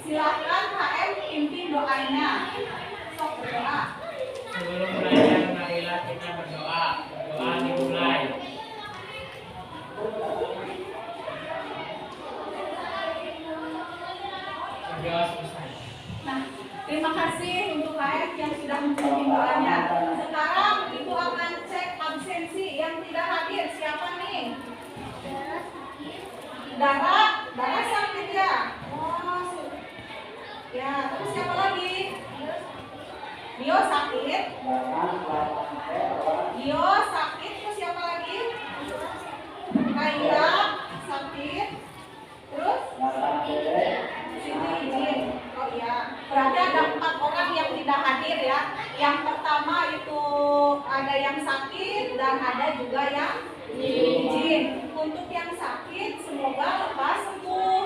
Silahkan HM pimpin doanya. Sok berdoa. Sebelum belajar, marilah kita berdoa. Doa dimulai. Berdoa selesai. Nah, terima kasih untuk HM yang sudah memimpin doanya. Sekarang Ibu akan cek absensi yang tidak hadir. Siapa nih? Dara sakit ya? Oh, ya, terus siapa lagi? Dio sakit. Terus siapa lagi? Kaila sakit. Terus? Sini izin. Oh iya. Berarti ada 4 orang yang tidak hadir ya. Yang pertama itu ada yang sakit dan ada juga yang izin. Untuk yang sakit semoga lekas sembuh.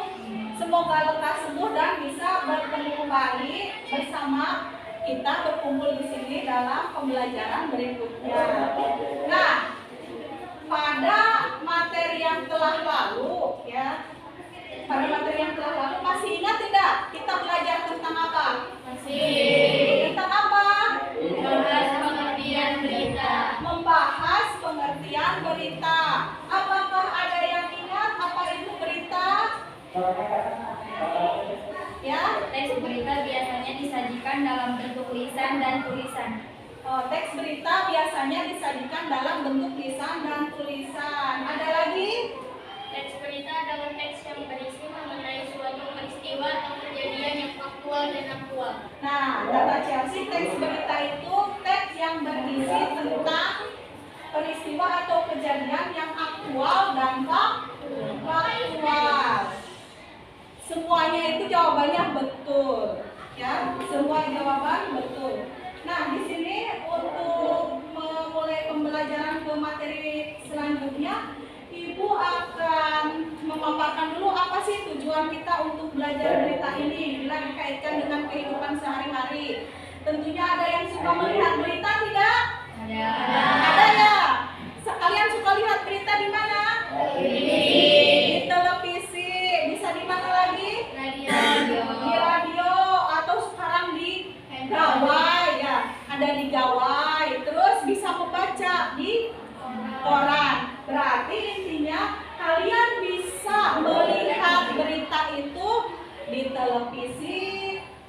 Semoga lekas sembuh dan bisa bertemu kembali bersama kita berkumpul di sini dalam pembelajaran berikutnya. Nah, pada materi yang telah lalu ya, masih ingat tidak kita belajar tentang apa? Masih. Tentang apa? Membahas pengertian berita. Membahas pengertian berita. Apakah ada yang ingat apa itu berita? Ya, Teks berita biasanya disajikan dalam bentuk lisan dan tulisan. teks berita biasanya disajikan dalam bentuk lisan dan tulisan. Ada lagi? Teks berita adalah teks yang berisi mengenai suatu peristiwa atau kejadian yang faktual dan aktual. Nah, kata Chelsea, teks berita itu teks yang berisi tentang peristiwa atau kejadian yang aktual dan faktual. Semuanya itu jawabannya betul, ya. Semua jawaban betul. Nah, di sini untuk memulai pembelajaran ke materi selanjutnya, Ibu akan memaparkan dulu apa sih tujuan kita untuk belajar berita ini bila dikaitkan dengan kehidupan sehari-hari. Tentunya ada yang suka melihat berita tidak? Ada. Ada ya? Sekalian suka lihat berita di mana? Di televisi. Bisa di mana lagi? Di radio atau sekarang di gawai ya. Ada di gawai. Terus bisa membaca di koran. Berarti intinya kalian bisa melihat berita itu di televisi,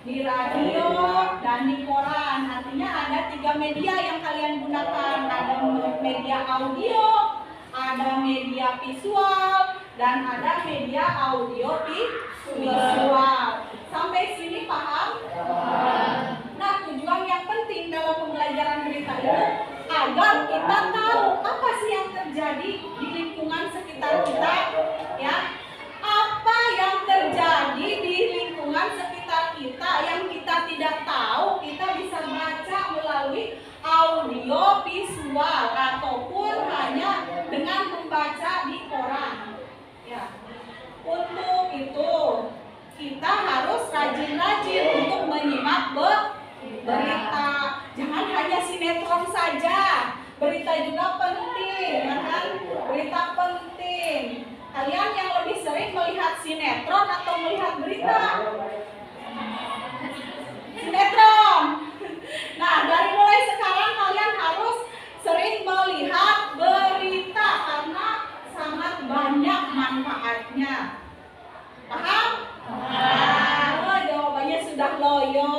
di radio, dan di koran. Artinya ada 3 media yang kalian gunakan. Ada media audio, ada media visual, dan ada media audio visual. Sampai sini paham? Nah, tujuan yang penting dalam pembelajaran berita itu agar kita tahu apa sih yang terjadi di lingkungan sekitar kita, ya. Apa yang terjadi di lingkungan sekitar kita yang kita tidak tahu, kita bisa baca melalui audio visual ataupun hanya dengan membaca di koran. Ya. Untuk itu kita harus rajin-rajin untuk menyimak berita. Jangan hanya sinetron saja. Berita juga penting, ya kan? Berita penting. Kalian yang lebih sering melihat sinetron atau melihat berita? Sinetron. Nah, dari mulai sekarang kalian harus sering melihat berita karena sangat banyak manfaatnya. Paham? Nah, jawabannya sudah loyo.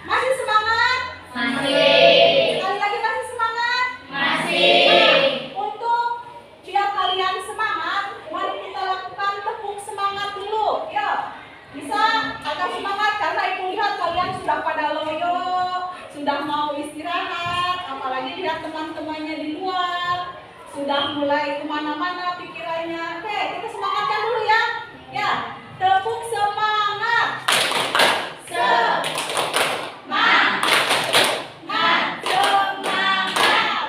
Masih semangat? Masih. Sekali lagi masih semangat? Masih. Nah, untuk biar kalian semangat, mari kita lakukan tepuk semangat dulu. Yuk, bisa agak semangat karena Ibu lihat kalian sudah pada loyo, sudah mau sudah mulai kemana-mana pikirannya. Oke, kita semangatkan dulu ya. Ya, tepuk semangat. Semangat. Semangat.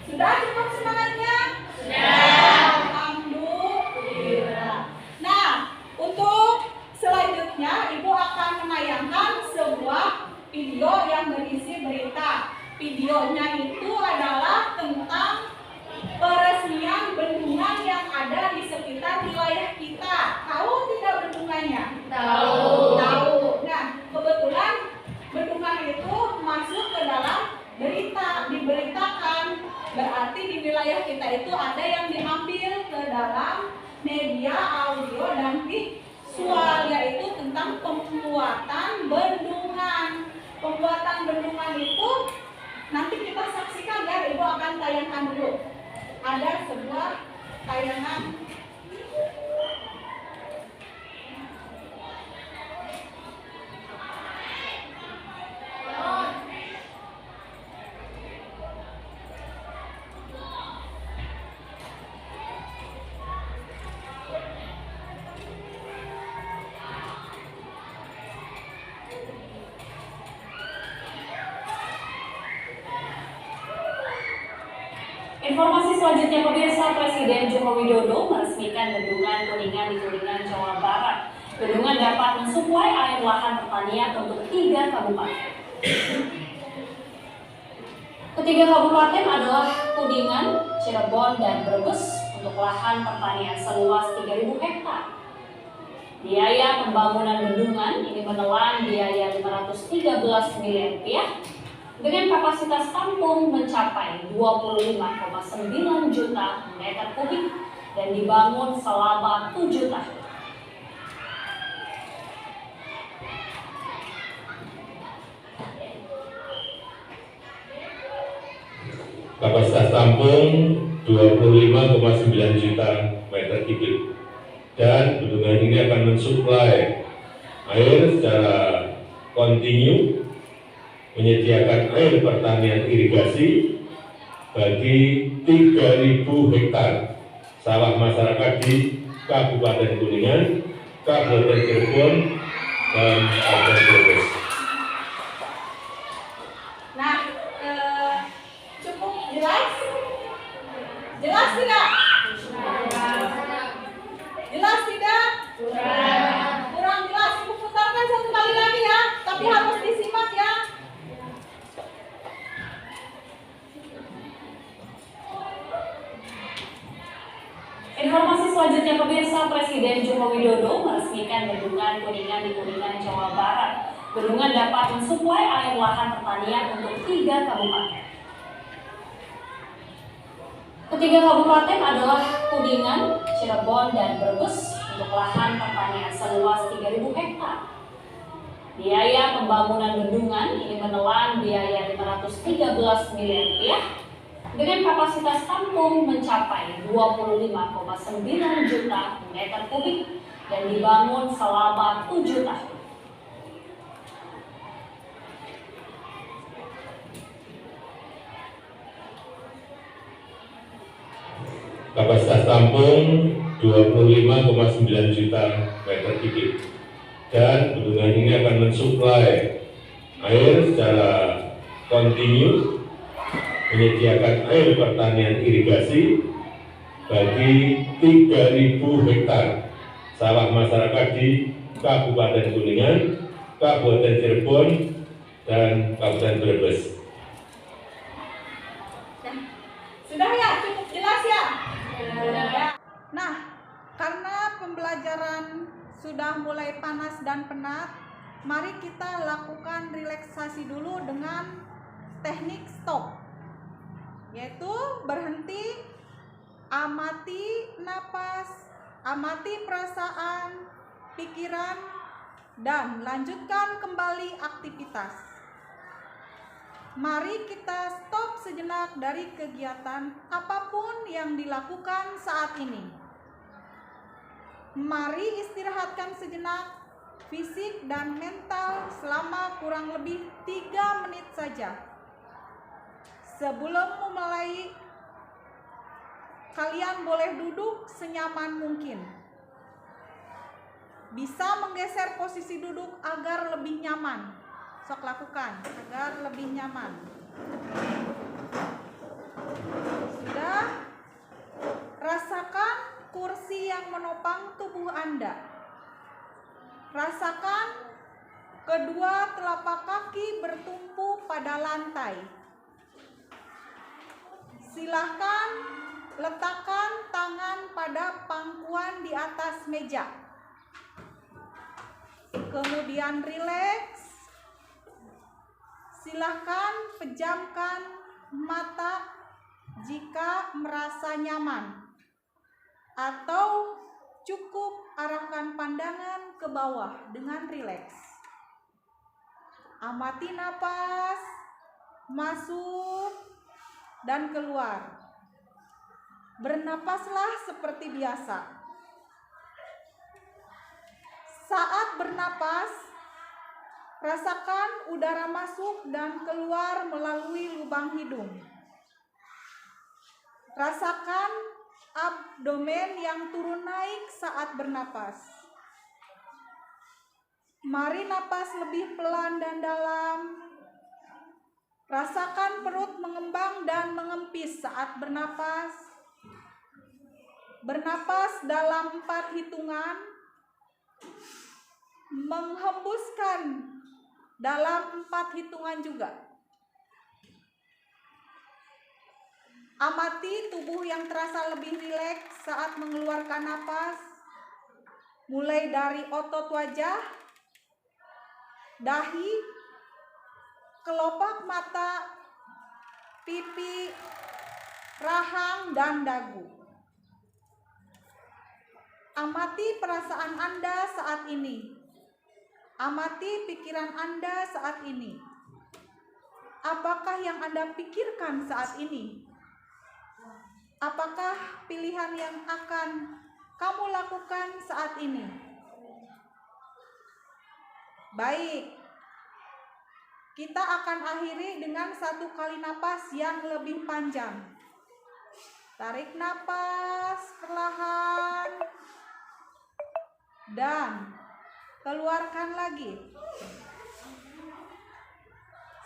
Sudah cukup semangatnya? Sudah. Alhamdulillah. Nah, untuk selanjutnya Ibu akan menayangkan sebuah video yang berisi berita. Videonya itu adalah tentang peresmian bendungan yang ada di sekitar wilayah kita. Tahu tidak bendungannya? Tahu. Tahu. Nah, kebetulan bendungan itu masuk ke dalam berita, diberitakan. Berarti di wilayah kita itu ada yang diambil ke dalam media audio dan visual, yaitu tentang pembuatan bendungan. Pembuatan bendungan itu nanti kita saksikan ya, Ibu akan tayangkan dulu. Ada sebuah tayangan. Informasi selanjutnya pemirsa, Presiden Joko Widodo meresmikan bendungan Kuningan di Kuningan, Jawa Barat. Bendungan dapat mensuplai air lahan pertanian untuk 3 kabupaten. Ketiga kabupaten adalah Kuningan, Cirebon, dan Brebes untuk lahan pertanian seluas 3.000 hektar. Biaya pembangunan bendungan ini menelan biaya 513 miliar rupiah dengan kapasitas tampung mencapai 25,9 juta meter kubik dan dibangun selama 7 tahun. Kapasitas tampung 25,9 juta meter kubik dan bendungan ini akan mensuplai air secara kontinu, menyediakan air pertanian irigasi bagi 3.000 hektar sawah masyarakat di Kabupaten Kuningan, Kabupaten Cirebon, dan Kabupaten Brebes. Nah, cukup jelas? Jelas tidak? Jelas tidak? Kurang jelas. Ibu putarkan satu kali lagi ya, tapi harus disimak ya. Informasi selanjutnya pemirsa, Presiden Joko Widodo meresmikan bendungan Kuningan di Kuningan, Jawa Barat. Bendungan dapat mensuplai air lahan pertanian untuk 3 kabupaten. Ketiga kabupaten adalah Kuningan, Cirebon, dan Brebes untuk lahan pertanian seluas 3.000 hektar. Biaya pembangunan bendungan ini menelan biaya 513 miliar rupiah dengan kapasitas tampung mencapai 25,9 juta meter kubik dan dibangun selama 7 tahun. Kapasitas tampung 25,9 juta meter kubik dan bendungan ini akan mensuplai air secara kontinu, menyediakan air pertanian irigasi bagi 3.000 hektar sawah masyarakat di Kabupaten Kuningan, Kabupaten Cirebon, dan Kabupaten Brebes. Sudah ya? Cukup jelas ya? Nah, karena pembelajaran sudah mulai panas dan penat, mari kita lakukan relaksasi dulu dengan teknik stop, yaitu berhenti, amati napas, amati perasaan, pikiran, dan lanjutkan kembali aktivitas. Mari kita stop sejenak dari kegiatan apapun yang dilakukan saat ini. Mari istirahatkan sejenak fisik dan mental selama kurang lebih 3 menit saja. Sebelum memulai kalian boleh duduk senyaman mungkin. Bisa menggeser posisi duduk agar lebih nyaman. Sok lakukan agar lebih nyaman. Sudah? Rasakan kursi yang menopang tubuh Anda. Rasakan kedua telapak kaki bertumpu pada lantai. Silahkan letakkan tangan pada pangkuan di atas meja. Kemudian rileks. Silahkan pejamkan mata jika merasa nyaman, atau cukup arahkan pandangan ke bawah dengan rileks. Amati napas masuk dan keluar. Bernapaslah seperti biasa. Saat bernapas, rasakan udara masuk dan keluar melalui lubang hidung. Rasakan abdomen yang turun naik saat bernapas. Mari napas lebih pelan dan dalam. Rasakan perut mengembang dan mengempis saat bernapas. Bernapas dalam 4 hitungan. Menghembuskan dalam 4 hitungan juga. Amati tubuh yang terasa lebih rileks saat mengeluarkan napas. Mulai dari otot wajah, dahi, kelopak mata, pipi, rahang, dan dagu. Amati perasaan Anda saat ini. Amati pikiran Anda saat ini. Apakah yang Anda pikirkan saat ini? Apakah pilihan yang akan kamu lakukan saat ini? Baik. Kita akan akhiri dengan 1 kali napas yang lebih panjang. Tarik napas perlahan. Dan keluarkan lagi.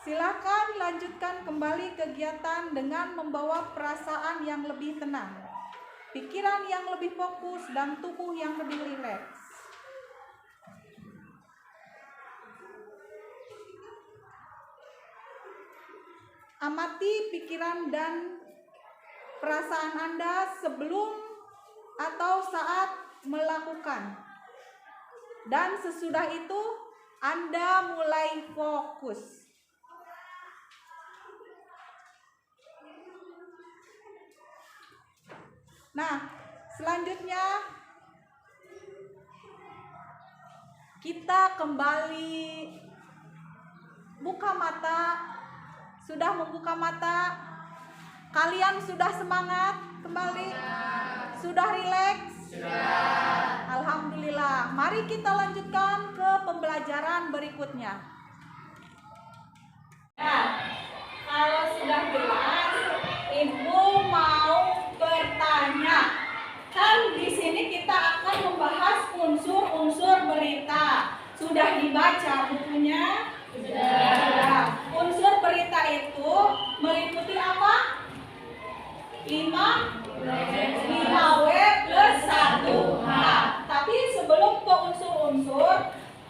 Silakan lanjutkan kembali kegiatan dengan membawa perasaan yang lebih tenang, pikiran yang lebih fokus, dan tubuh yang lebih rileks. Amati pikiran dan perasaan Anda sebelum atau saat melakukan. Dan sesudah itu Anda mulai fokus. Nah, selanjutnya kita kembali buka mata. Sudah membuka mata? Kalian sudah semangat kembali? Sudah rileks? Sudah. Alhamdulillah. Mari kita lanjutkan ke pembelajaran berikutnya. Nah, kalau sudah jelas, Ibu mau bertanya. Kan di sini kita akan membahas unsur-unsur berita. Sudah dibaca bukunya? Sudah. Unsur berita itu meliputi apa? 5W plus 1H. Tapi sebelum ke unsur-unsur,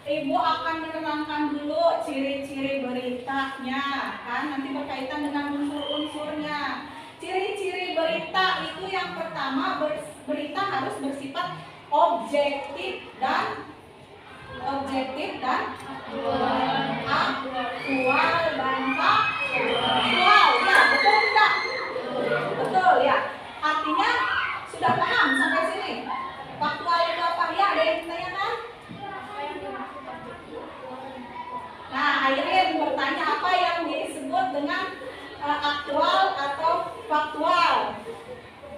Ibu akan menerangkan dulu ciri-ciri beritanya, kan? Nanti berkaitan dengan unsur-unsurnya. Ciri-ciri berita itu yang pertama, berita harus bersifat objektif dan aktual dan faktual. Ya, betul tidak? Betul ya. Artinya sudah paham sampai sini? Faktual itu apa? Ya, ada yang ditanyakan? Nah, akhirnya bertanya apa yang disebut dengan aktual atau faktual.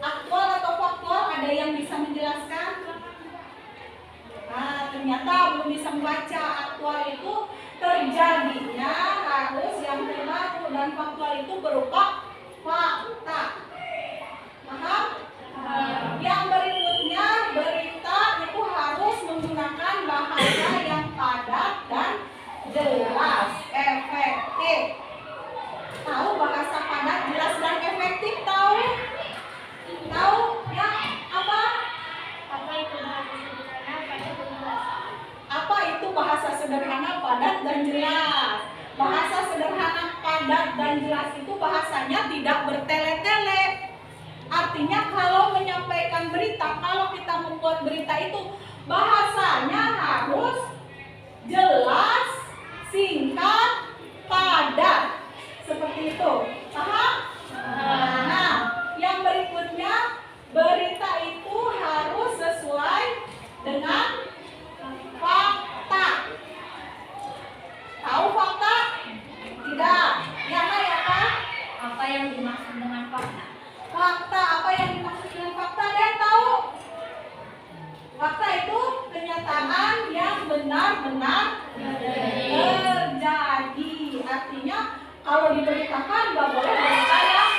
Aktual atau faktual, ada yang bisa menjelaskan? Nah, ternyata belum bisa membaca. Aktual itu terjadinya harus yang terbaru, dan faktual itu sederhana, padat, dan jelas. Bahasa sederhana, padat, dan jelas itu bahasanya tidak bertele-tele. Artinya kalau menyampaikan berita, kalau kita membuat berita itu bahasanya harus jelas, singkat, padat. Seperti itu. Paham? Nah, yang berikutnya, berita itu harus sesuai dengan fakta. Tahu fakta? Tidak. Yang lain apa? Apa yang dimaksud dengan fakta? Fakta, apa yang dimaksud dengan fakta? Ada yang tahu? Fakta itu kenyataan yang benar-benar terjadi. Artinya kalau diberitakan nggak boleh berita yang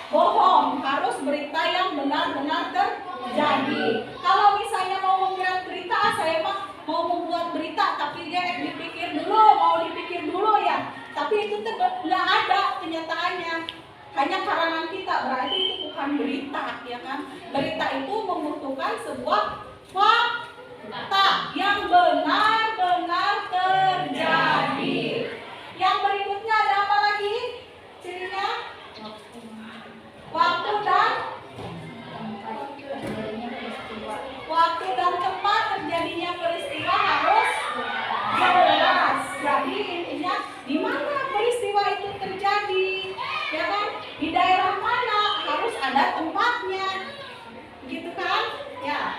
bohong, harus berita yang benar-benar terjadi. Kalau misalnya mau membuat berita, saya mah mau membuat berita, tapi dia dipikir dulu, mau dipikir dulu ya. Tapi itu nggak ada kenyataannya, hanya karangan kita, berarti itu bukan berita, ya kan? Berita itu membutuhkan sebuah fakta yang benar-benar terjadi. Yang berikutnya ada apa lagi? Cirinya? Waktu dan tempat terjadinya peristiwa harus jelas. Jadi intinya di mana peristiwa itu terjadi, ya kan? Di daerah mana, harus ada tempatnya, gitu kan? Ya.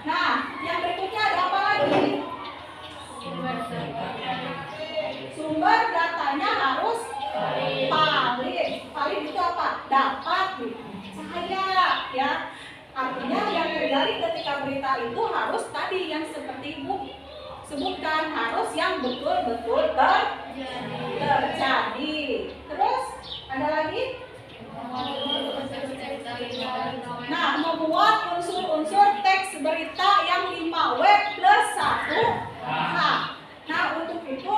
Nah, yang berikutnya ada apa lagi? Sumber datanya harus valid. Valid itu apa? Dapat dipercaya, ya. Artinya yang terjadi ketika berita itu harus tadi yang seperti Ibu sebutkan, harus yang betul-betul terjadi. Terus ada lagi? Nah, membuat unsur-unsur teks berita yang 5W plus 1H. Nah, untuk itu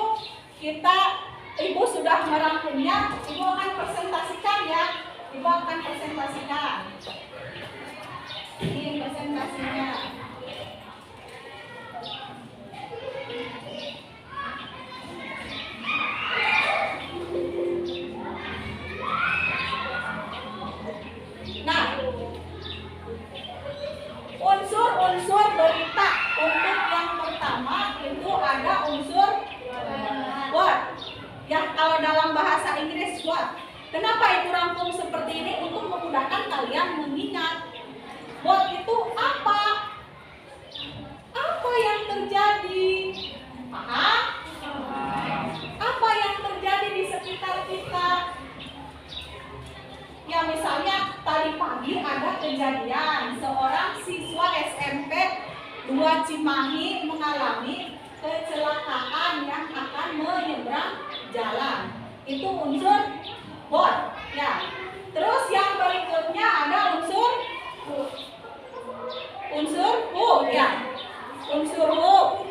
Ibu sudah merangkumnya. Ibu akan presentasikan ya. Ibu akan presentasikan. Ini presentasinya. Nah, unsur-unsur berita. Untuk yang pertama itu ada unsur what. Yang kalau dalam bahasa Inggris what. Kenapa Ibu rangkum seperti ini? Untuk memudahkan kalian mengingat. What itu apa? Apa yang terjadi? Paham? Apa yang terjadi di sekitar kita? Ya misalnya tadi pagi ada kejadian seorang siswa SMP 2 Cimahi mengalami kecelakaan yang akan menyeberang jalan. Itu unsur what, ya. Terus yang berikutnya ada unsur who, ya. Unsur who.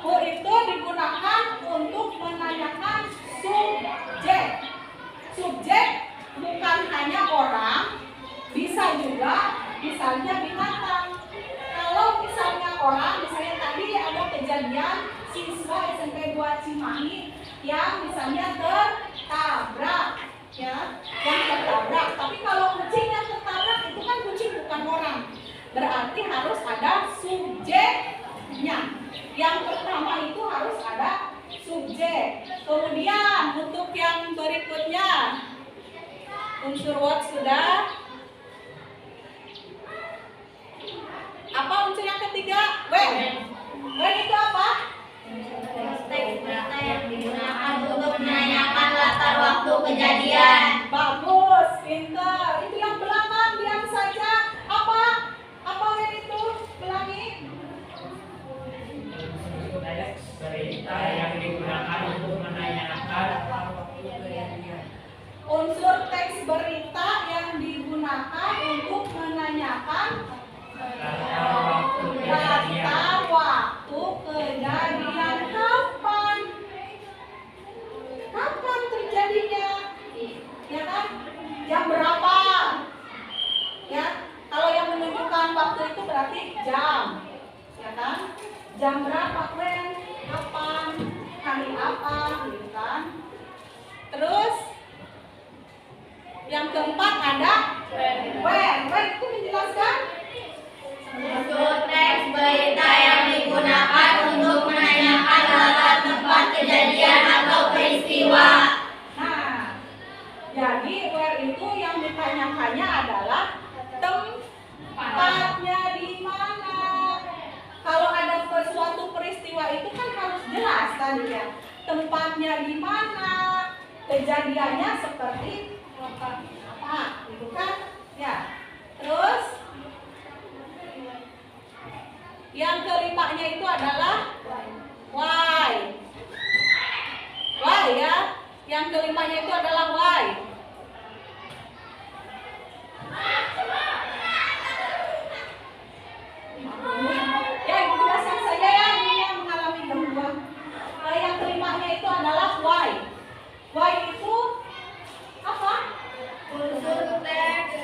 Who itu digunakan untuk menanyakan subjek. Subjek bukan hanya orang, bisa juga misalnya binatang. Kalau misalnya orang, misalnya tadi ada kejadian siswa SMP 2 Cimahi yang misalnya tertabrak, ya, yang tertabrak. Tapi kalau kucing yang tertabrak itu kan kucing bukan orang, berarti harus ada subjeknya. Yang pertama itu harus ada subjek. Kemudian untuk yang berikutnya unsur what sudah. Apa unsur yang ketiga? When. When itu apa? Teks berita yang digunakan untuk menanyakan latar waktu kejadian. Bagus, pintar. Itu yang belakang diam saja. Apa? Apa when itu? Ulangi. Teks berita yang digunakan untuk menanyakan Unsur teks berita yang digunakan untuk menanyakan latar waktu kejadian. Kapan? Kapan terjadinya? Ya kan? Jam berapa? Ya, kalau yang menunjukkan waktu itu berarti jam. Ya kan? Jam berapa, when? Kapan? Yang keempat ada where. Where itu menjelaskan Unsur teks berita yang digunakan untuk menanyakan alamat tempat kejadian atau peristiwa. Nah, jadi where itu yang ditanyakannya adalah tempatnya di mana. Kalau ada suatu peristiwa itu kan harus jelas tadi ya. Tempatnya di mana, kejadiannya seperti apa, gitu kan? Ya. Terus yang kelimanya itu adalah why. Why ya? Yang kelimanya itu adalah why. Ya, ibu jelaskan saja ya, ini yang mengalami gangguan. Yang kelimanya itu adalah why. Why itu apa? Unsur teks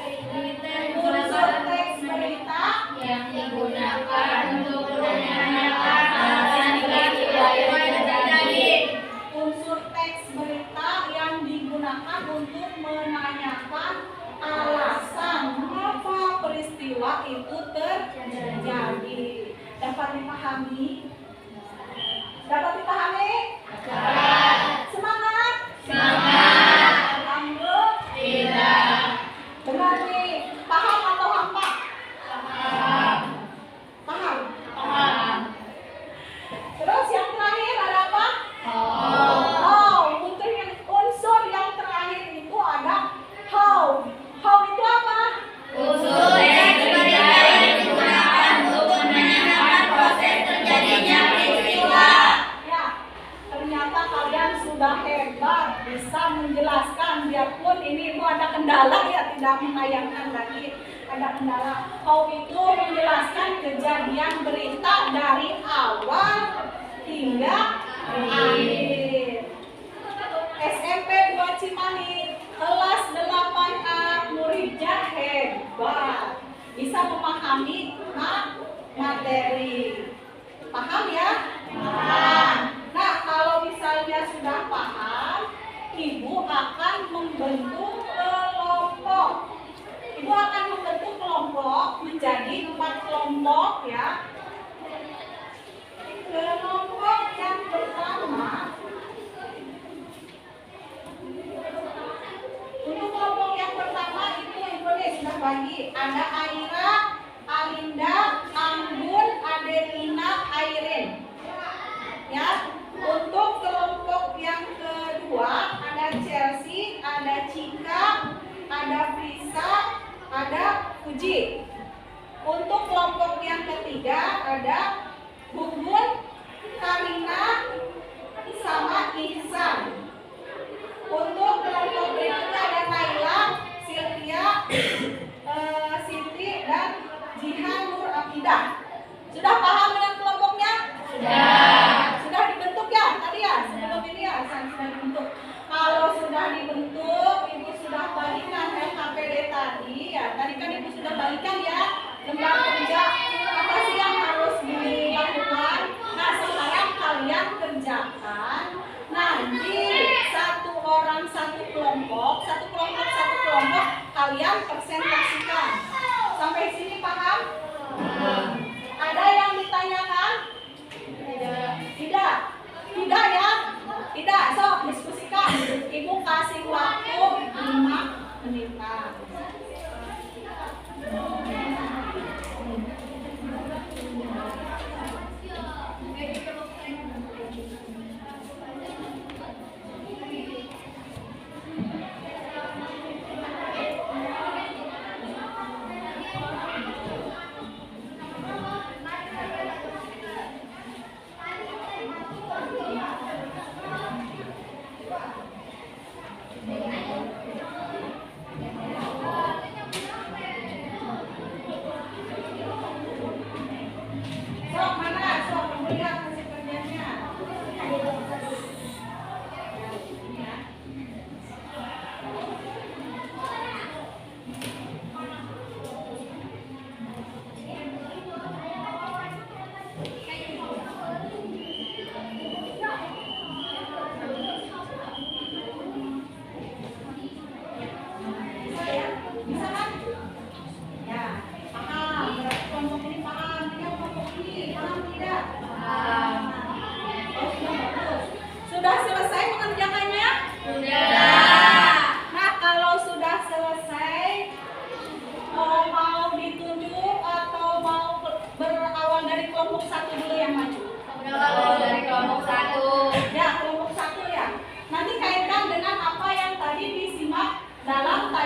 Unsur teks berita yang digunakan untuk menanyakan alasan peristiwa yang terjadi. Unsur teks berita yang digunakan untuk menanyakan alasan mengapa peristiwa itu terjadi. Dapat dipahami? Dapat dipahami? Semangat? Semangat. Alhamdulillah. Benar nih. Paham atau hampa? Paham. Terus yang terakhir ada apa? Unsur yang terakhir itu ada how. How itu apa? Unsur teks berita yang digunakan untuk menanyakan proses terjadinya peristiwa. Ya, ternyata kalian sudah hebat bisa menjelaskan, biarpun ini itu ada kendala ya, tidak menayangkan lagi, ada kendala. How itu menjelaskan kejadian berita dari awal hingga akhir. SMP 2 Cimahi kelas 8A muridnya hebat, bisa memahami materi. Paham ya? Paham. Nah, kalau misalnya sudah paham, ibu akan membentuk kelompok. Ibu akan membentuk kelompok menjadi 4 kelompok ya. Kelompok yang pertama, untuk kelompok yang pertama itu ibu sudah bagi. Ada Aira, Alinda, Anggun, Adelina, Airin. Ya. Untuk kelompok yang kedua ada Chelsea, ada Cika, ada Frisa, ada Puji. Untuk kelompok yang ketiga ada Gugun, Karina, sama Ihsan. Untuk kelompok berikutnya ada Naila, Sylvia, Siti, dan Jihan Nur Afidah. Sudah paham dengan kelompoknya? Sudah dibentuk ya tadi ya, sebelum ini ya sudah dibentuk. Kalau sudah dibentuk, ibu sudah bagikan LKPD tadi ya. Tadi kan ibu sudah bagikan ya lembar kerja. Apa sih yang harus dilakukan? Nah, sekarang kalian kerjakan. Nanti satu orang satu kelompok kalian presentasikan. Sampai sini paham? Ada yang ditanyakan? Tidak. Tidak ya? Tidak. Sok diskusikan. Ibu kasih waktu 5 menit.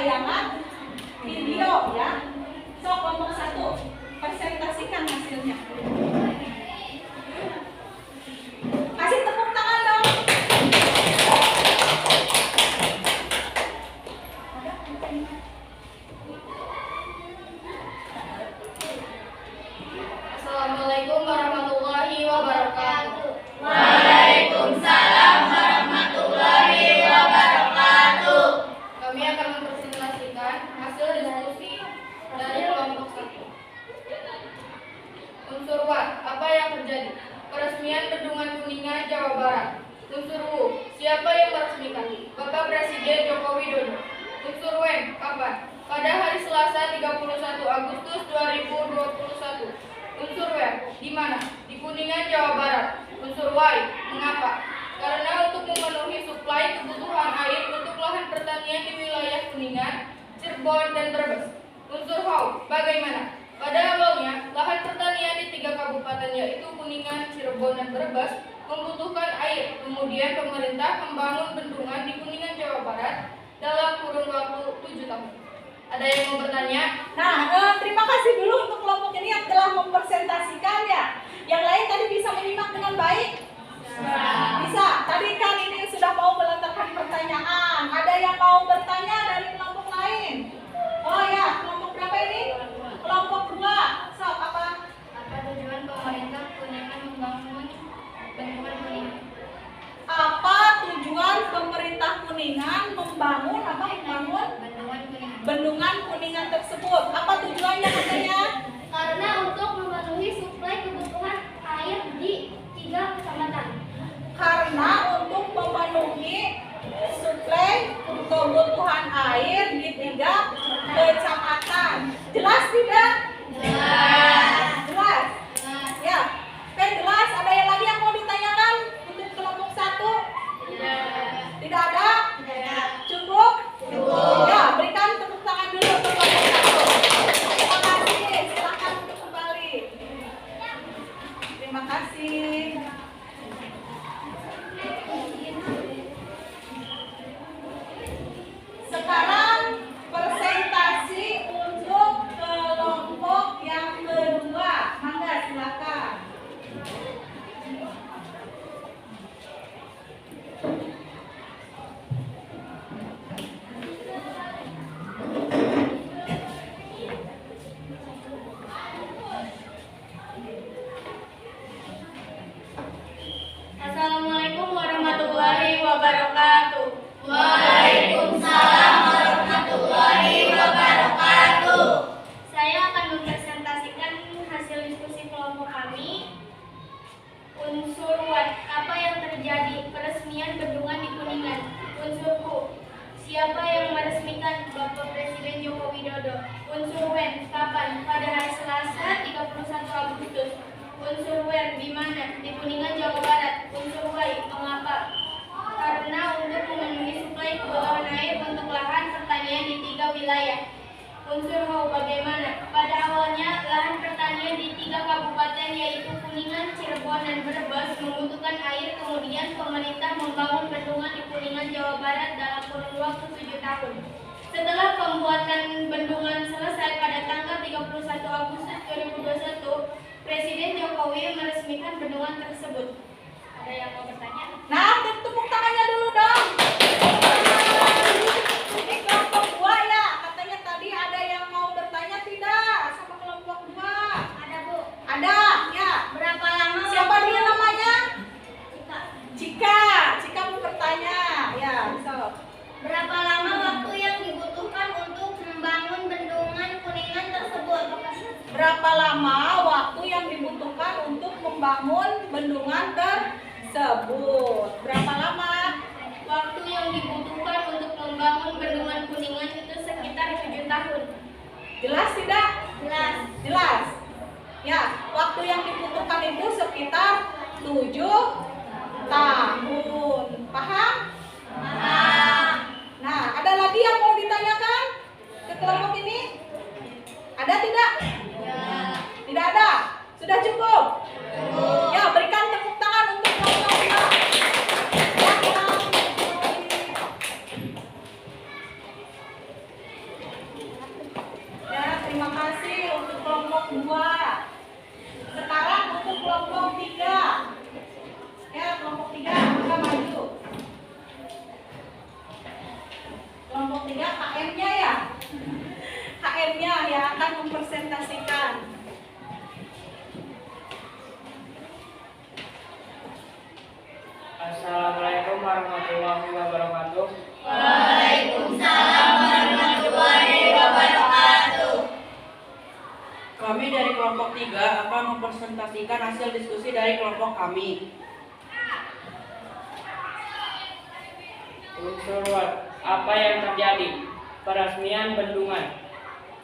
tayangan video ya. So kelompok 1 presentasikan hasilnya. Kasih tepuk tangan dong. Assalamualaikum warahmatullahi wabarakatuh. Waalaikumsalam warahmatullahi wabarakatuh. Kami akan mempresentasikan hasil diskusi dari kelompok 1. Unsur W, apa yang terjadi? Peresmian Bendungan Kuningan, Jawa Barat. Unsur W, siapa yang meresmikan? Bapak Presiden Joko Widodo. Unsur W, kapan? Pada hari Selasa 31 Agustus 2021. Unsur W, di mana? Di Kuningan, Jawa Barat. Unsur Y, mengapa? Karena untuk memenuhi suplai kebutuhan air untuk lahan pertanian di wilayah Kuningan, Cirebon, dan Brebes. Unsur How, bagaimana? Pada awalnya, lahan pertanian di 3 kabupaten yaitu Kuningan, Cirebon, dan Brebes membutuhkan air. Kemudian pemerintah membangun bendungan di Kuningan, Jawa Barat dalam kurun waktu 7 tahun. Ada yang mau bertanya? Nah, terima kasih dulu untuk kelompok ini yang telah mempresentasikan ya. Yang lain tadi bisa menyimak dengan baik? Bisa. Tadi kan ini sudah mau melontarkan pertanyaan. Ada yang mau bertanya dari kelompok lain? Oh ya, kelompok berapa ini? Kelompok 2. So, apa? Apa tujuan pemerintah Kuningan membangun bendungan Kuningan? Apa tujuan pemerintah Kuningan membangun bendungan Kuningan tersebut? Apa tujuannya katanya? Karena untuk memenuhi suplai kebutuhan air di 3 kecamatan. Karena untuk memenuhi suplai kebutuhan air di 3 kecamatan. Jelas tidak? Jelas. Ya. Kan jelas. Ada yang lagi yang mau ditanyakan untuk kelompok 1? Tidak ada? Cukup? Ya, berikan tepuk tangan dulu untuk kelompok 1. Terima kasih. Silakan untuk kembali. Terima kasih. Sekarang presentasi untuk kelompok yang kedua. Mangga silakan. Assalamualaikum warahmatullahi wabarakatuh. Waalaikumsalam warahmatullahi wabarakatuh. Saya akan mempresentasikan hasil diskusi kelompok kami. Unsur W, apa yang terjadi? Peresmian bendungan di Kuningan. Unsur Q, siapa yang meresmikan? Bapak Presiden Joko Widodo. Unsur W, kapan? Pada hari Selasa 31 Agustus. Unsur W, di mana? Di Kuningan, Jawa Barat. Unsur Y, mengapa? Karena untuk memenuhi suplai kebutuhan air untuk lahan pertanian di 3 wilayah. Unsur How, bagaimana? Pada awalnya, lahan pertanian di 3 kabupaten yaitu Kuningan, Cirebon, dan Brebes membutuhkan air. Kemudian pemerintah membangun bendungan di Kuningan, Jawa Barat dalam kurun waktu 7 tahun. Setelah pembuatan bendungan selesai pada tanggal 31 Agustus 2021, Presiden Jokowi meresmikan bendungan tersebut. Ada yang mau bertanya? Nah, tepuk tangannya dulu dong. Ini kelompok 2 ya. Katanya tadi ada yang mau bertanya tidak sama kelompok 2? Ada, Bu. Ada, ya. Berapa lama? Siapa dia namanya? Cika. Cika mau bertanya. Ya, so. Berapa lama waktu yang dibutuhkan untuk membangun bendungan Kuningan tersebut? Berapa lama waktu yang dibutuhkan untuk membangun bendungan tersebut? Berapa lama? Waktu yang dibutuhkan untuk membangun bendungan Kuningan itu sekitar 7 tahun. Jelas tidak? Jelas. Jelas. Ya, waktu yang dibutuhkan itu sekitar 7 tahun. Paham? Paham. Nah, ada lagi yang mau ditanyakan ke kelompok ini? Ada tidak? Tidak ada? Sudah cukup? Ya, berikan tepuk tangan untuk kelompok 2. kelompok 2. Sekarang untuk kelompok 3. Ya, kelompok 3, maka maju. Kelompok 3 KM-nya ya. KM-nya yang akan mempresentasikan. Assalamualaikum warahmatullahi wabarakatuh. Waalaikumsalam warahmatullahi wabarakatuh. Kami dari kelompok 3 akan mempresentasikan hasil diskusi dari kelompok kami. Unsur what? Apa yang terjadi? Peresmian bendungan.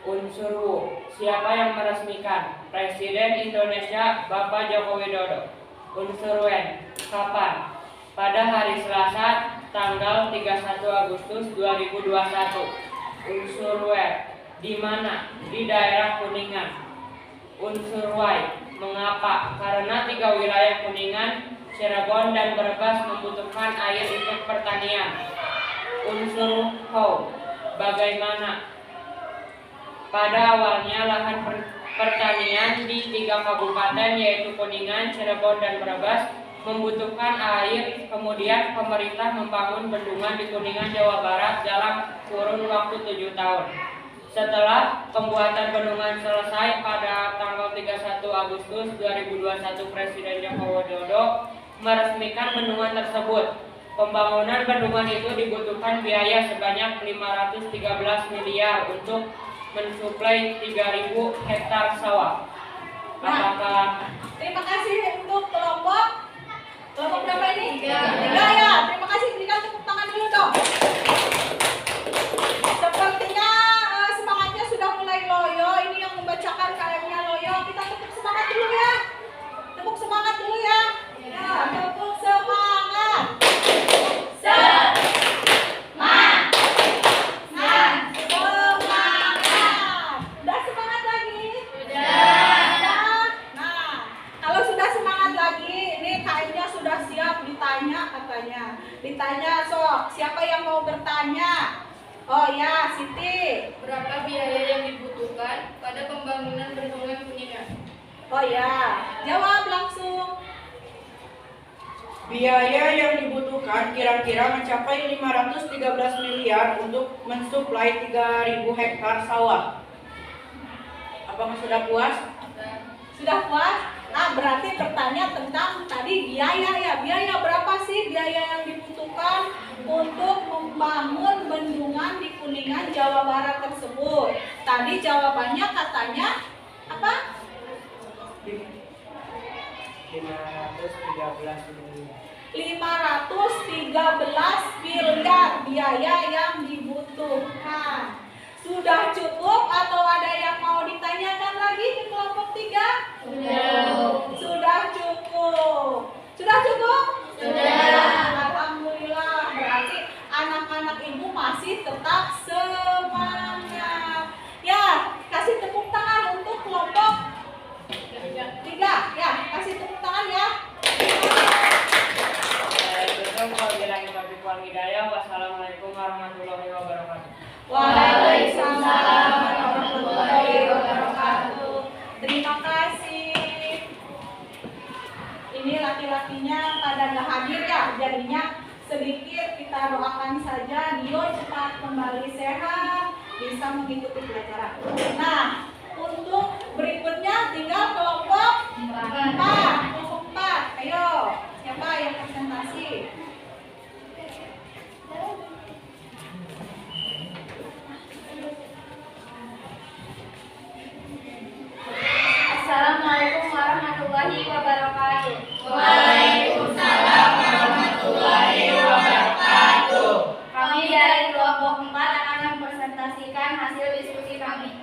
Unsur W. Siapa yang meresmikan? Presiden Indonesia Bapak Joko Widodo. Unsur N. Kapan? Pada hari Selasa, tanggal 31 Agustus 2021. Unsur W. Di mana? Di daerah Kuningan. Unsur Y. Mengapa? Karena 3 wilayah Kuningan, Cirebon, dan Brebes membutuhkan air untuk pertanian. Unsur how. Bagaimana? Pada awalnya lahan pertanian di 3 kabupaten yaitu Kuningan, Cirebon, dan Brebes membutuhkan air. Kemudian pemerintah membangun bendungan di Kuningan, Jawa Barat dalam kurun waktu 7 tahun. Setelah pembuatan bendungan selesai pada tanggal 31 Agustus 2021, Presiden Joko Widodo meresmikan bendungan tersebut. Pembangunan bendungan itu dibutuhkan biaya sebanyak 513 miliar untuk mensuplai 3.000 hektar sawah. Apakah Terima kasih untuk kelompok berapa ini? 3 ya. Terima kasih, berikan tepuk tangan dulu dong. Sepertinya semangatnya sudah mulai loyo. Ini yang membacakan KM-nya loyo. Kita tepuk semangat dulu ya. Tepuk semangat dulu ya. Ya, tepuk semangat. Udah semangat lagi? Sudah. Nah, kalau sudah semangat lagi, ini KM-nya sudah siap ditanya katanya. Ditanya, sok, siapa yang mau bertanya? Oh ya, Siti. Berapa biaya yang dibutuhkan pada pembangunan bendungan Kuningan? Oh ya, jawab langsung. Biaya yang dibutuhkan kira-kira mencapai 513 miliar untuk mensuplai 3.000 hektar sawah. Apakah sudah puas? Sudah puas? Ah, berarti bertanya tentang tadi biaya ya. Biaya berapa sih biaya yang dibutuhkan untuk membangun bendungan di Kuningan, Jawa Barat tersebut? Tadi jawabannya katanya apa? 513 miliar. 513 miliar biaya yang dibutuhkan. Sudah cukup atau ada yang mau ditanyakan lagi di kelompok 3? Sudah cukup. Sudah cukup? Sudah. Alhamdulillah. Berarti anak-anak ibu masih tetap semangat. Ya, kasih tepuk tangan untuk kelompok 3. Ya, kasih tepuk tangan ya. Wassalamualaikum warahmatullahi wabarakatuh. Waalaikumsalam warahmatullahi wabarakatuh. Terima kasih. Ini laki-lakinya pada nggak hadir ya, jadinya sedikit kita doakan saja Dio cepat kembali sehat, bisa mengikuti pelajaran. Nah, untuk berikutnya tinggal kelompok 4. Kelompok 4, ayo siapa yang presentasi? Assalamualaikum warahmatullahi wabarakatuh. Waalaikumsalam warahmatullahi wabarakatuh. Kami dari kelompok 4 akan mempresentasikan hasil diskusi kami.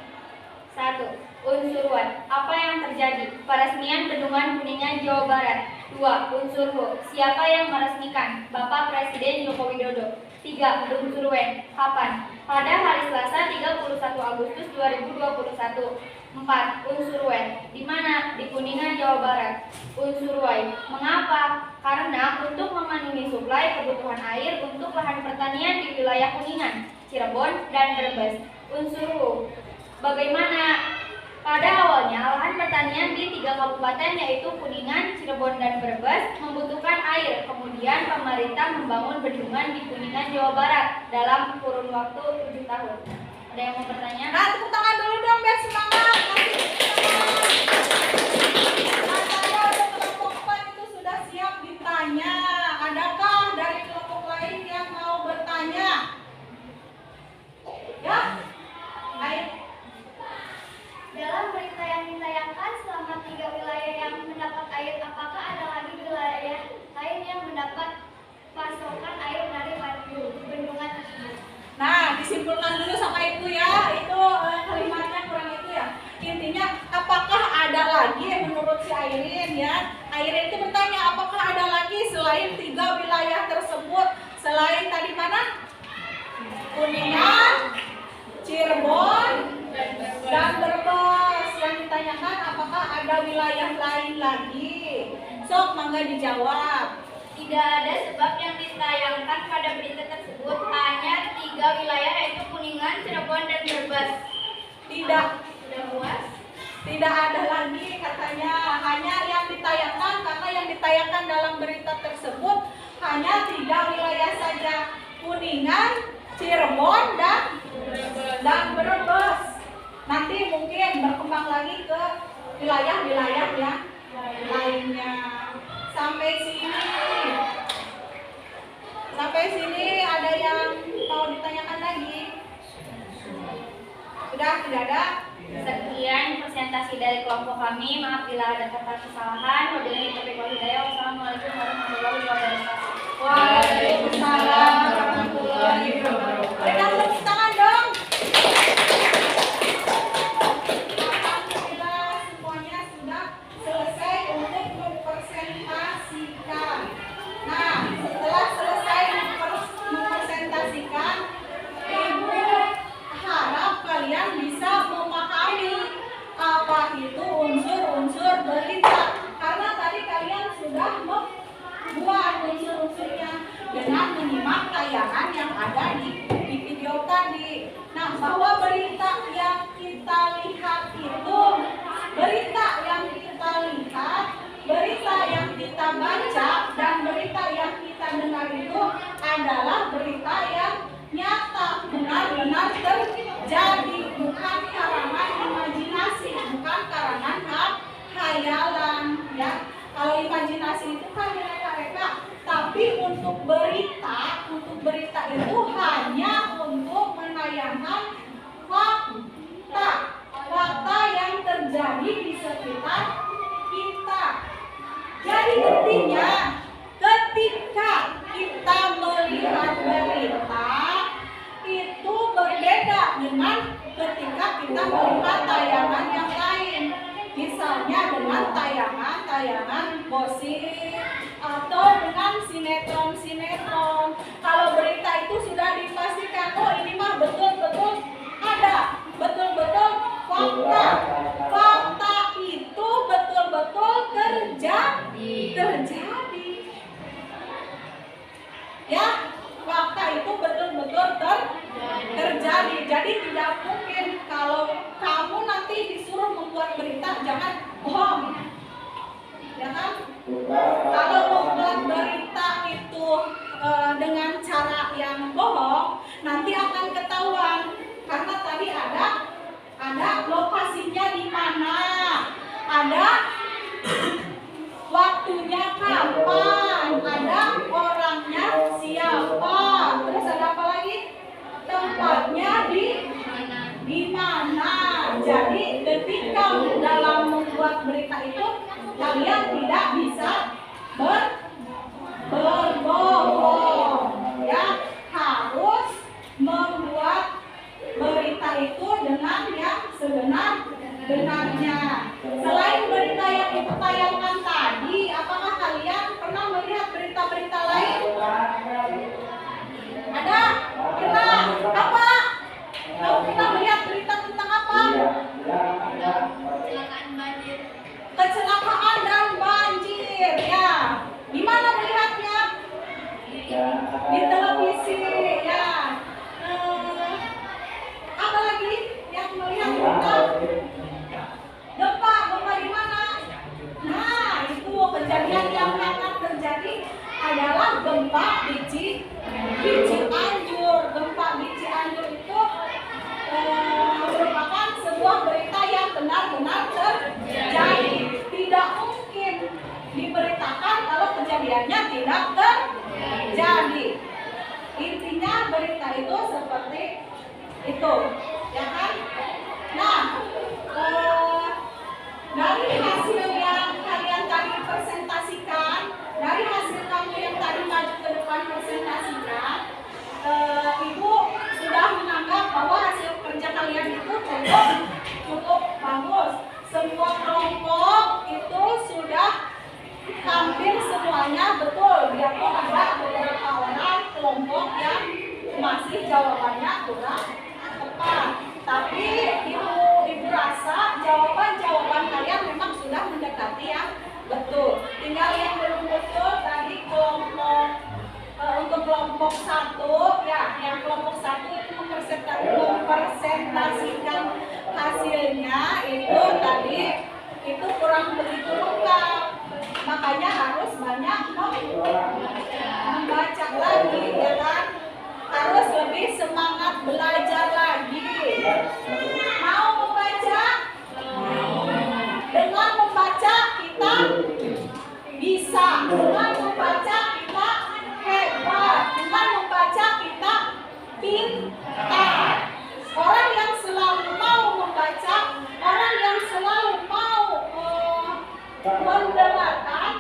1. Unsur W. Apa yang terjadi? Peresmian bendungan Kuningan, Jawa Barat. 2. Unsur W. Siapa yang meresmikan? Bapak Presiden Joko Widodo. 3. Unsur W. Kapan? Pada hari Selasa 31 Agustus 2021. 4. Unsur W. Di mana? Di Kuningan, Jawa Barat. Unsur Y. Mengapa? Karena untuk memenuhi suplai kebutuhan air untuk lahan pertanian di wilayah Kuningan, Cirebon, dan Brebes. Unsur W. Bagaimana? Pada awalnya, lahan pertanian di 3 kabupaten yaitu Kuningan, Cirebon, dan Brebes membutuhkan air. Kemudian pemerintah membangun bendungan di Kuningan, Jawa Barat dalam kurun waktu 7 tahun. Ada yang mau bertanya? Nah, tepuk tangan dulu dong biar semangat. Katanya udah kelompok 4 itu sudah siap ditanya. Adakah dari kelompok lain yang mau bertanya? Ya? Ayo. Dalam berita yang ditayangkan selama 3 wilayah yang mendapat air, apakah ada lagi wilayah lain yang mendapat pasokan air dari bendungan tersebut? Nah, disimpulkan dulu sama itu ya. Itu kalimatnya kurang itu ya. Intinya, apakah ada lagi menurut si Airin ya? Airin itu bertanya, apakah ada lagi selain 3 wilayah tersebut? Selain tadi mana? Kuningan, Cirebon, dan Brebes. Yang ditanyakan apakah ada wilayah lain lagi? Sok, mangga dijawab. Tidak ada sebab yang ditayangkan pada berita tersebut, hanya 3 wilayah yaitu Kuningan, Cirebon, dan Brebes. Tidak, Sudah puas? tidak ada lagi katanya. Hanya yang ditayangkan, karena yang ditayangkan dalam berita tersebut hanya 3 wilayah saja. Kuningan, Cirebon, dan Brebes. Nanti mungkin berkembang lagi ke wilayah-wilayah yang lainnya. Sampai sini ada yang mau ditanyakan lagi? Sudah, tidak ada? Sekian presentasi dari kelompok kami. Maaf bila ada kata kesalahan. Wabillahi taufiq wal hidayah. Wassalamualaikum warahmatullahi wabarakatuh. Waalaikumsalam warahmatullahi wabarakatuh. Berikan tepuk tangan dong. Kita semuanya sudah selesai untuk mempresentasikan. Nah, setelah selesai mempresentasikan, Ibu harap kalian bisa memahami apa itu unsur-unsur berita. Karena tadi kalian sudah membuat unsur-unsurnya dengan menyimak tayangan yang ada di video tadi. Nah, bahwa berita yang kita lihat itu, berita yang kita lihat, berita yang kita baca, dan berita yang kita dengar itu adalah berita yang nyata, benar-benar terjadi, bukan karangan imajinasi, bukan karangan khayalan ya. Kalau imajinasi itu kan reka-reka, tapi untuk berita itu hanya untuk menayangkan fakta yang terjadi di sekitar kita. Jadi intinya, ketika kita melihat berita itu berbeda dengan ketika kita melihat tayangan yang lain. Misalnya dengan tayangan gosip atau dengan sinetron. Kalau berita itu sudah dipastikan, oh ini mah betul-betul ada, betul-betul fakta itu betul-betul terjadi. Ya, fakta itu betul-betul terjadi. Jadi tidak mungkin kalau kamu nanti disuruh membuat berita, jangan bohong. Ya kan? Kalau membuat berita itu dengan cara yang bohong, nanti akan ketahuan. Karena tadi ada lokasinya di mana, ada waktunya kapan, ada orangnya siapa, terus ada apa lagi? Tempatnya di mana. Jadi ketika dalam membuat berita itu kalian tidak bisa berbohong ya, harus membuat berita itu dengan yang sebenar-benarnya. Selain berita yang ditayangkan tadi, apakah kalian pernah melihat berita-berita lain? Ada? Pernah? Apa? Kamu pernah melihat berita tentang apa? Kecelakaan banjir. Kecelakaan dan banjir ya. Di mana melihatnya? Di televisi ya. Apa lagi yang melihat berita? berita itu seperti itu, ya kan? Nah, dari hasil yang kalian tadi presentasikan, dari hasil kamu yang tadi maju ke depan presentasikan, Ibu sudah menganggap bahwa hasil kerja kalian itu cukup bagus. Semua kelompok itu sudah hampir semuanya betul. Biarpun ada beberapa orang kelompok yang masih jawabannya kurang tepat. Tapi ibu rasa jawaban kalian memang sudah mendekati yang betul. Tinggal yang belum betul tadi untuk kelompok 1 ya, yang kelompok 1 itu mempresentasikan hasilnya itu tadi itu kurang begitu lengkap. Makanya harus banyak membaca lagi, ya kan? Harus lebih semangat belajar lagi. Mau membaca? Dengan membaca kita bisa. Dengan membaca kita hebat. Dengan membaca kita pintar. Orang yang selalu mau membaca, orang yang selalu mau mendengarkan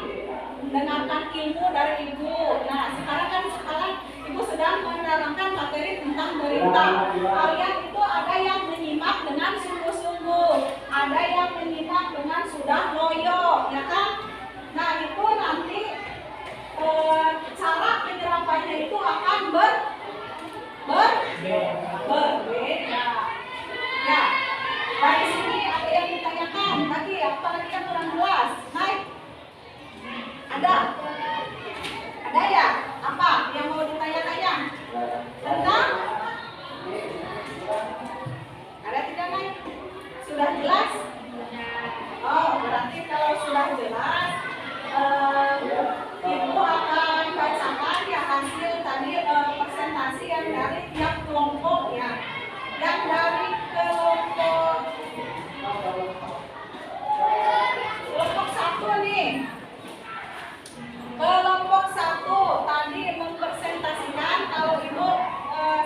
ilmu dari ibu. Nah, sekarang ibu sedang menerangkan materi tentang berita. Kalian itu ada yang menyimak dengan sungguh-sungguh, ada yang menyimak dengan sudah loyo, ya kan? Nah, itu nanti cara penyerapannya itu akan berbeda. Ya, dari sini ada yang ditanyakan lagi, apalagi yang kurang jelas. Naik. Ada ya? Apa yang mau ditanya-tanya? Tentang? Ada tidak, Naik? Sudah jelas? Oh, berarti kalau sudah jelas, ibu akan bacakan ya hasil tadi presentasi yang dari tiap kelompok ya. Yang dari kelompok 1 nih. Kelompok 1 tadi mempresentasikan, kalau ibu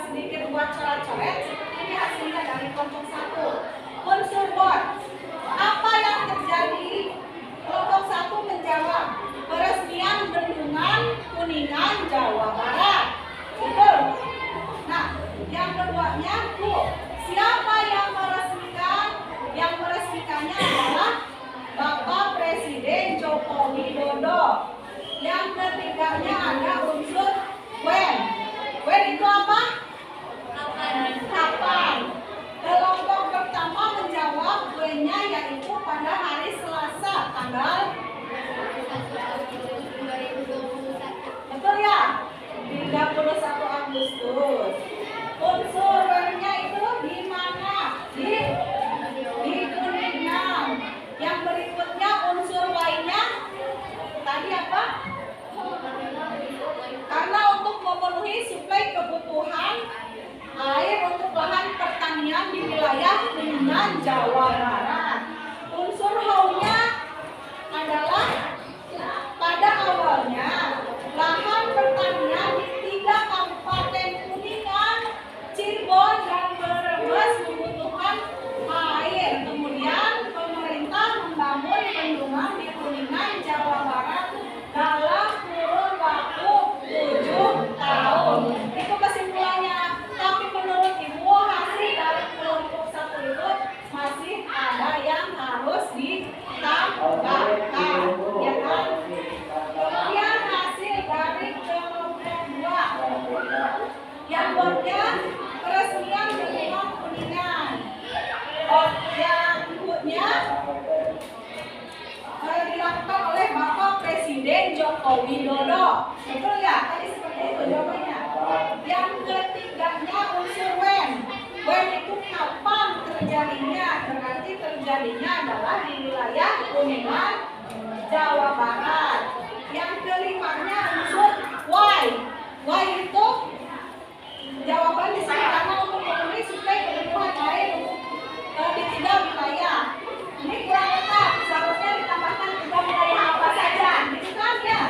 sedikit buat coret-coret seperti ini hasilnya dari kelompok 1. Unsur what? Apa yang terjadi? Kelompok 1 menjawab peresmian bendungan Kuningan Jawa Barat. Betul. Nah, yang keduanya siapa yang meresmikan? Yang meresmikannya adalah Bapak Presiden Joko Widodo. Yang ketiganya ada unsur when. When itu apa? Kapan. Kelompok pertama menjawab when-nya yaitu pada hari Selasa tanggal 31 Agustus. Unsur when-nya itu di mana? Di Kuningan. Yang berikutnya unsur lainnya tadi apa? Karena untuk memenuhi suplai kebutuhan air untuk lahan pertanian di wilayah Kuningan Jawa Barat. Unsur how-nya adalah pada awalnya lahan pertanian di 3 kabupaten Kuningan, Cirebon, dan Brebes membutuhkan air. Kemudian pemerintah membangun bendungan di Kuningan Jawa Barat dalam kurun waktu 7 tahun. Itu kesimpulannya. Tapi menurut ibu hasil dari kelompok 1 itu masih ada yang harus ditambahkan, ya kan? Kemudian hasil dari kelompok 2 yang buatnya peresmian bendungan Kuningan. Yang ikutnya dilakukan oleh Bapak Presiden Joko Widodo. Betul ya? Tadi seperti itu jawabannya. Yang ketiganya unsur when. When itu kapan terjadinya? Berarti terjadinya adalah di wilayah Kuningan, Jawa Barat. Yang kelimanya unsur why. Why itu jawaban di sini karena untuk memenuhi suplai kebutuhan air di 3 wilayah. Ini kurang lengkap, seharusnya ditambahkan 3 wilayah apa saja, gitu kan ya?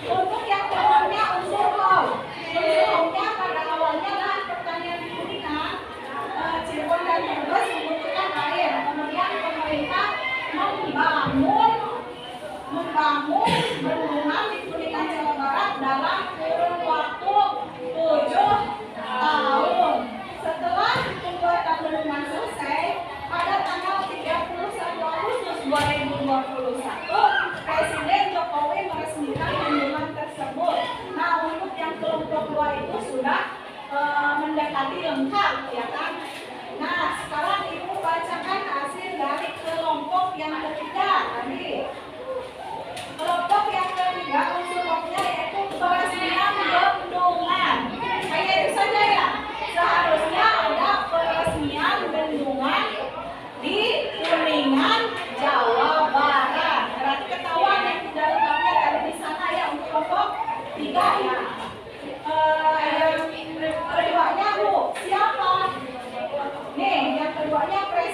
Untuk yang keduanya unsur how. Unsur how-nya pada awalnya adalah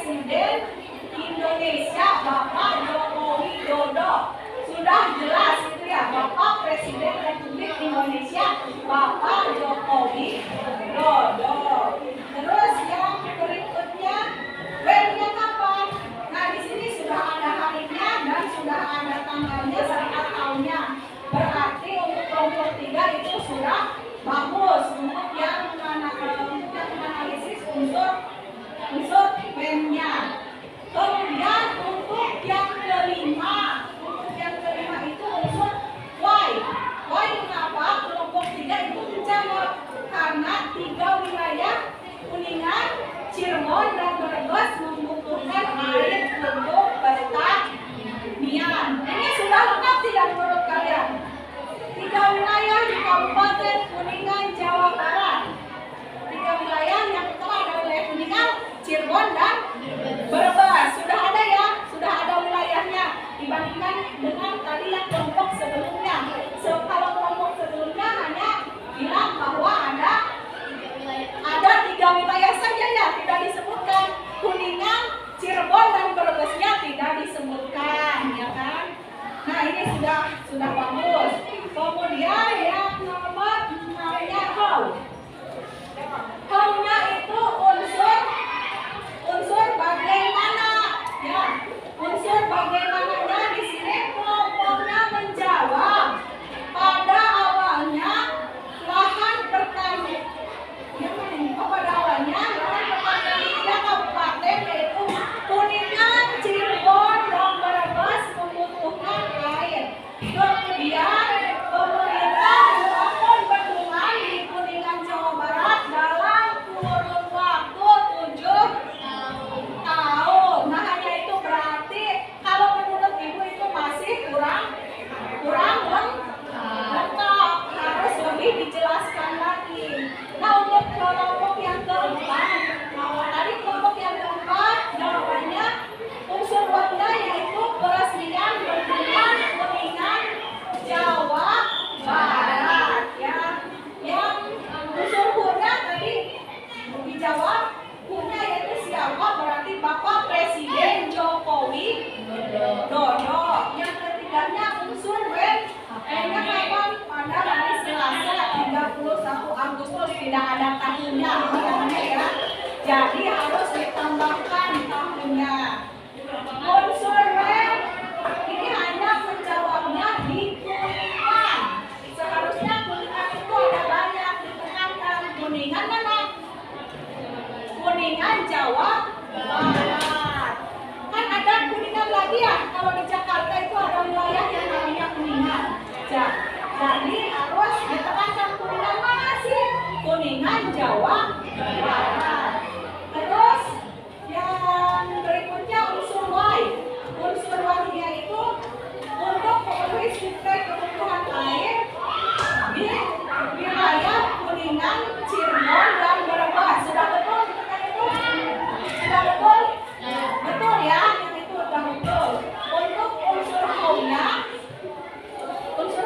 Presiden Indonesia Bapak Joko Widodo. Sudah jelas itu ya, Bapak Presiden Republik Indonesia Bapak Joko Widodo. Terus yang berikutnya, when-nya kapan? Nah, di sini sudah ada harinya dan sudah ada tanggalnya serta tahunnya. Berarti untuk kelompok 3 itu sudah bagus untuk yang menganalisis unsur when-nya. Kemudian untuk yang kelima itu unsur why. Why kenapa kelompok 3 itu menjawab? Karena 3 wilayah Kuningan, Cirebon, dan Brebes membutuhkan air untuk pertanian. Ini sudah lengkap tidak menurut kalian? 3 wilayah di Kabupaten Kuningan, Jawa Barat. 3 wilayah yang pertama ada wilayah Kuningan, Cirebon, dan Brebes. Sudah ada ya? Sudah ada wilayahnya dibandingkan dengan tadi yang kelompok sebelumnya. Kalau kelompok sebelumnya hanya bilang bahwa ada 3 wilayah saja ya, tidak disebutkan. Kuningan, Cirebon, dan Brebesnya tidak disebutkan, ya kan? Nah, ini sudah bagus. Kemudian yang nomor namanya how. How-nya itu unsur bagaimana, ya. Unsur bagaimananya di sini kelompoknya menjawab pada awalnya lahan pertanian. Pada awalnya lahan pertanian di 3 kabupaten yaitu Kuningan, Cirebon, dan Brebes membutuhkan air. Kemudian pemerintah membangun bendungan di Kuningan, Jawa Barat dalam kurun waktu 7 tahun. Nah, hanya itu berarti kalau menurut ibu itu masih kurang lengkap, harus lebih dijelaskan lagi. Nah, untuk kelompok yang keempat, tadi kelompok yang keempat jawabannya unsur wanda yaitu peresmian bendungan Kuningan, Jawa Barat, ya. Yang unsur hunya tadi dijawab, hunya yaitu siapa? Berarti Bapak Presiden Joko Widodo. Yang ketiganya unsur when. When-nya kapan? Pada hari Selasa 31 Agustus, tidak ada tahunnya ya. Jadi harus ditambahkan tahunnya. Unsur when ini hanya menjawabnya di Kuningan. Seharusnya Kuningan itu ada banyak, ditekankan Kuningan mana? Kuningan, Jawa Barat. Kan ada Kuningan lagi ya, kalau di Jakarta itu ada wilayah yang namanya Kuningan. Jadi harus ditekankan Kuningan mana sih? Kuningan, Jawa Barat. Terus yang berikutnya unsur Y. Unsur Y-nya itu untuk memenuhi suplai kebutuhan air di wilayah Kuningan, Cirebon, dan Brebes. Sudah betul ditekan itu? Sudah betul? Betul ya, yang itu sudah betul. Untuk unsur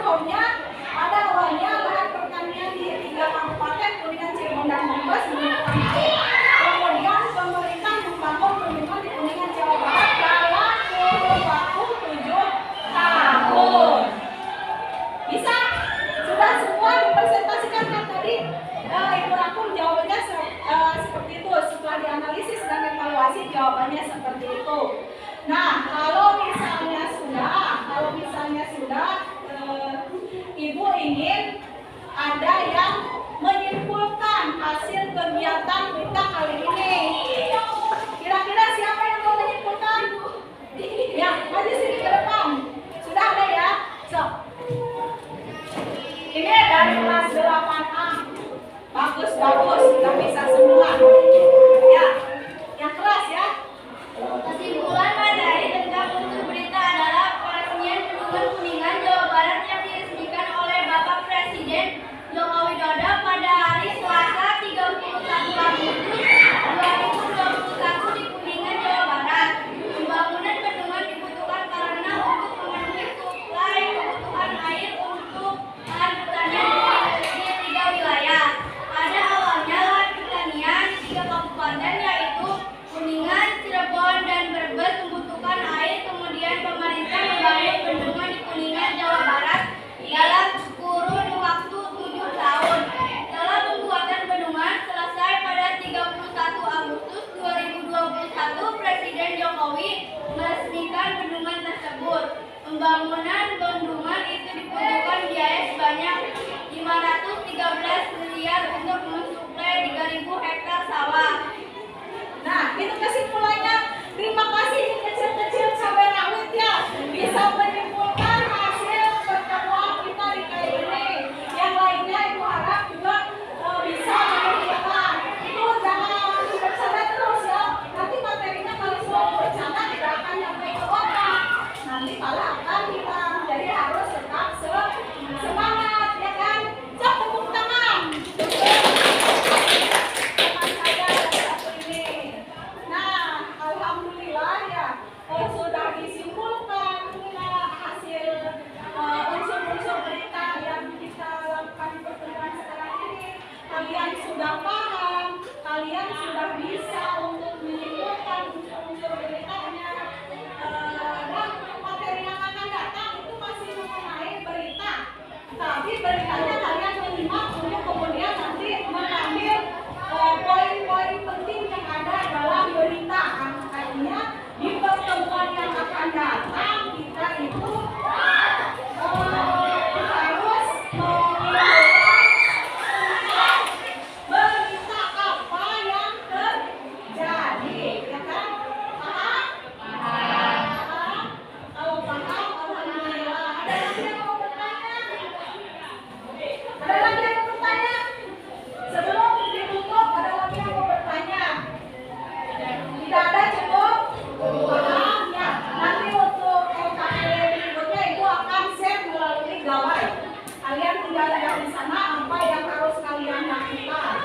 home-nya pada awalnya lahan pertanian di 3 kabupaten Kuningan, Cirebon, dan Brebes membutuhkan air. Kemudian pemerintah membangun bendungan di Kuningan, Jawa Barat dalam kurun waktu 7 tahun. Bisa? Sudah semua dipresentasikan kan tadi? Ibu rangkum jawabannya seperti itu. Setelah dianalisis dan evaluasi jawabannya seperti itu. Nah, kalau misalnya sudah, Ibu ingin ada yang menyimpulkan hasil kegiatan kita kali ini. Kira-kira siapa yang mau menyimpulkan? Ya, maju sini ke depan. Sudah ada ya? So. Ini dari kelas 8A. Bagus, sudah bisa semua. Ya, yang keras ya. Kesimpulan materi tentang unsur berita adalah peresmian bendungan Kuningan, Jawa Barat yang diresmikan oleh Bapak Presiden Joko Widodo pada hari Selasa 31 Agustus Pembangunan bendungan itu dibutuhkan biaya sebanyak 513 miliar untuk mensuplai 3.000 hektar sawah. Nah, itu kesimpulannya. Terima kasih kecil-kecil cabai rawit ya. Bisa menyimpulkan hasil pertemuan kita di kali ini. Yang lainnya Ibu harap juga bisa menyimpulkan. Itu jangan bercanda terus ya. Nanti materinya kalau semua bercanda tidak akan sampai ke otak. Nanti malah akan hilang. Jadi harus tetap semangat ya kan. Cok tepuk tangan. Teman saya yang satu ini. Nah, alhamdulillah ya sudah disimpulkan hasil unsur-unsur berita yang kita lakukan di pertemuan sekarang ini. Kalian sudah paham, kalian sudah bisa untuk menyimpulkan unsur-unsur beritanya. Dan materi yang akan datang itu masih mengenai berita. Tapi beritanya kalian menyimak untuk kemudian nanti mengambil poin-poin penting yang ada dalam berita. Artinya di pertemuan yang akan datang kita itu harus menyimpulkan berita apa yang terjadi, ya kan? Paham? Paham? Kalau paham, alhamdulillah. Ada lagi yang mau bertanya? Ada lagi yang mau bertanya? Sebelum ditutup, ada lagi yang mau bertanya? Tidak ada, cukup? Paham ya? Nanti untuk LKPD berikutnya itu akan share melalui gawai. Kalian tinggal lihat di sana apa yang harus kalian lakukan.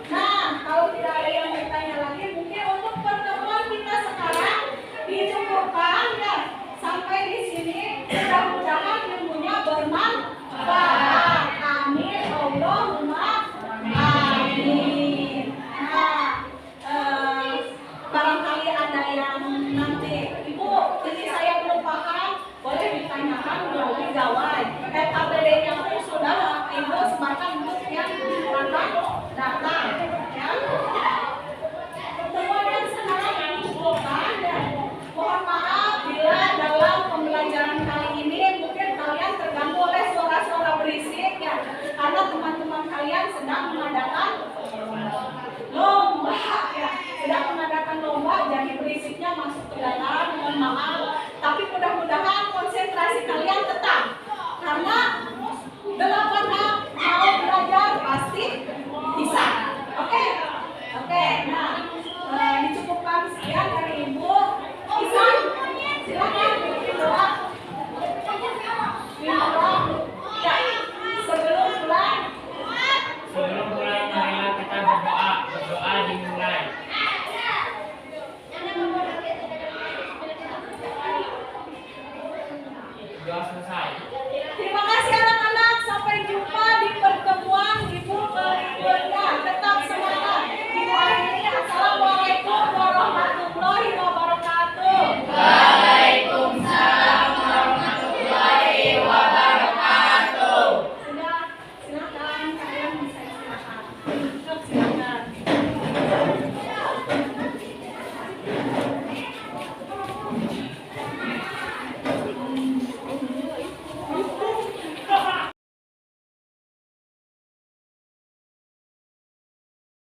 Nah, kalau tidak ada yang bertanya lagi, mungkin untuk pertemuan kita sekarang dicukupkan ya. Sampai di sini, mudah-mudahan ilmunya bermanfaat. Amin. Allahumma amin. Nah, barangkali ada yang nanti, Ibu, ini saya belum paham, boleh ditanyakan melalui gawai. LKPD-nya pun sudah Ibu sebarkan untuk yang akan datang. Ya. Pertemuan yang sekarang dicukupkan dan mohon maaf bila dalam pembelajaran kali ini mungkin kalian terganggu oleh suara-suara berisik ya, karena teman-teman kalian sedang mengadakan lomba ya, sedang mengadakan lomba, jadi berisiknya masuk ke dalam. Mohon maaf, tapi mudah-mudahan konsentrasi kalian tetap, karena 8 hal mau belajar pasti bisa. Oke? Oke, nah dicukupkan sekian dari Ibu. Bisa? Silakan bikin doa. Ya, sebelum pulang. Sebelum mulai, marilah kita berdoa. Berdoa dimulai. Doa selesai.